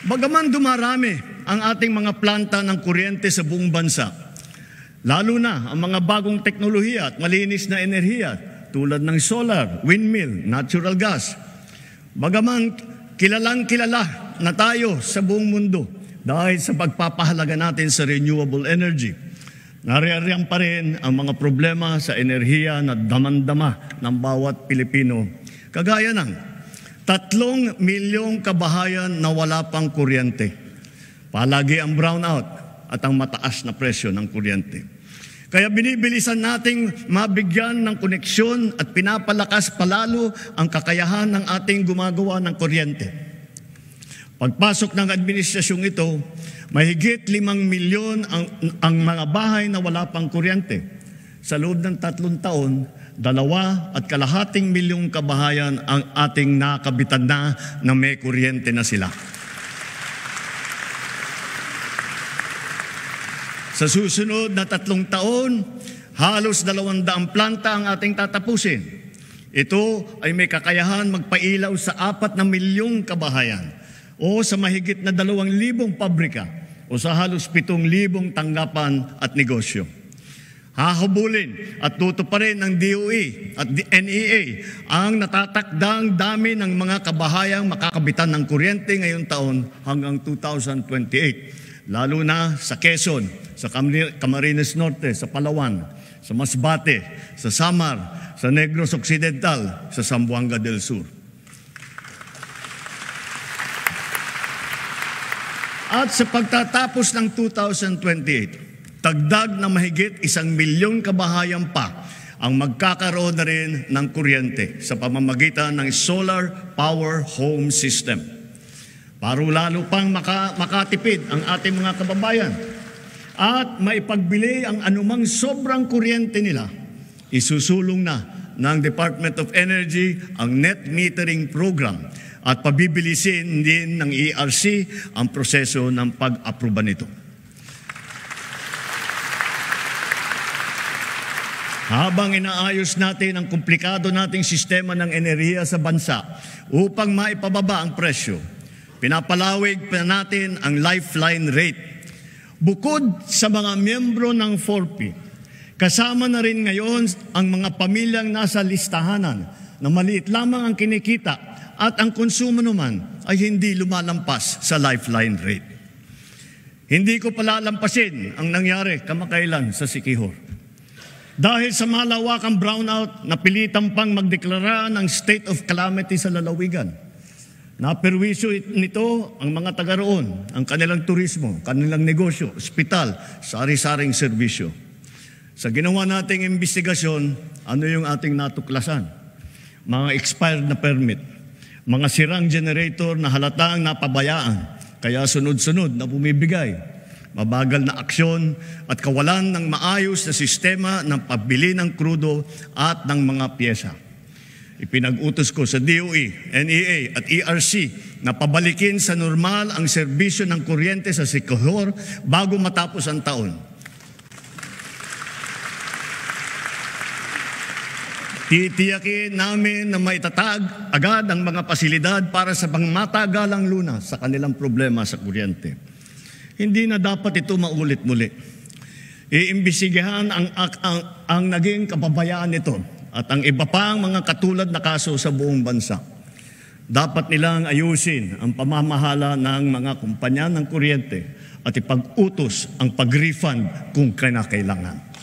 Bagaman dumarami ang ating mga planta ng kuryente sa buong bansa, lalo na ang mga bagong teknolohiya at malinis na enerhiya tulad ng solar, windmill, natural gas. Bagaman kilalang-kilala na tayo sa buong mundo dahil sa pagpapahalaga natin sa renewable energy, naririyan pa rin ang mga problema sa enerhiya na damandama ng bawat Pilipino. Kagaya ng 3 milyong kabahayan na wala pang kuryente. Palagi ang brownout at ang mataas na presyo ng kuryente. Kaya binibilisan nating mabigyan ng koneksyon at pinapalakas palalo ang kakayahan ng ating gumagawa ng kuryente. Pagpasok ng administrasyong ito, mahigit 5 milyon ang mga bahay na wala pang kuryente. Sa loob ng 3 taon, 2.5 milyong kabahayan ang ating nakabitan na may kuryente na sila. Sa susunod na 3 taon, halos 200 planta ang ating tatapusin. Ito ay may kakayahan magpailaw sa 4 milyong kabahayan o sa mahigit na 2,000 pabrika o sa halos 7,000 tanggapan at negosyo. Hahabulin at tutuparin ng DOE at NEA ang natatakdang dami ng mga kabahayang makakabitan ng kuryente ngayong taon hanggang 2028. Lalo na sa Quezon, sa Camarines Norte, sa Palawan, sa Masbate, sa Samar, sa Negros Occidental, sa Zamboanga del Sur. At sa pagtatapos ng 2028, dagdag na mahigit 1 milyong kabahayan pa ang magkakaroon na rin ng kuryente sa pamamagitan ng solar power home system. Para lalo pang makatipid ang ating mga kababayan at maipagbili ang anumang sobrang kuryente nila, isusulong na ng Department of Energy ang net metering program at pabibilisin din ng ERC ang proseso ng pag-aproba nito. Habang inaayos natin ang komplikado nating sistema ng enerhiya sa bansa upang maipababa ang presyo, pinapalawig pa natin ang lifeline rate. Bukod sa mga miyembro ng 4P, kasama na rin ngayon ang mga pamilyang nasa listahanan na maliit lamang ang kinikita at ang konsumo naman ay hindi lumalampas sa lifeline rate. Hindi ko palalampasin ang nangyari kamakailan sa Siquijor. Dahil sa malawakang brownout, napilitan pang magdeklara ng state of calamity sa lalawigan. Naperwisyo nito ang mga taga roon, ang kanilang turismo, kanilang negosyo, ospital, sari-saring serbisyo. Sa ginawa nating investigasyon, ano yung ating natuklasan? Mga expired na permit, mga sirang generator na halatang napabayaan, kaya sunod-sunod na bumibigay, mabagal na aksyon at kawalan ng maayos na sistema ng pagbili ng krudo at ng mga pyesa. Ipinag-utos ko sa DOE, NEA at ERC na pabalikin sa normal ang serbisyo ng kuryente sa Siquijor bago matapos ang taon. Titiyakin namin na maitatag agad ang mga pasilidad para sa pangmatagalang lunas sa kanilang problema sa kuryente. Hindi na dapat ito maulit muli. Iimbestigahan ang naging kapabayaan nito at ang iba pang mga katulad na kaso sa buong bansa. Dapat nilang ayusin ang pamamahala ng mga kumpanya ng kuryente at ipag-utos ang pag-refund kung kinakailangan.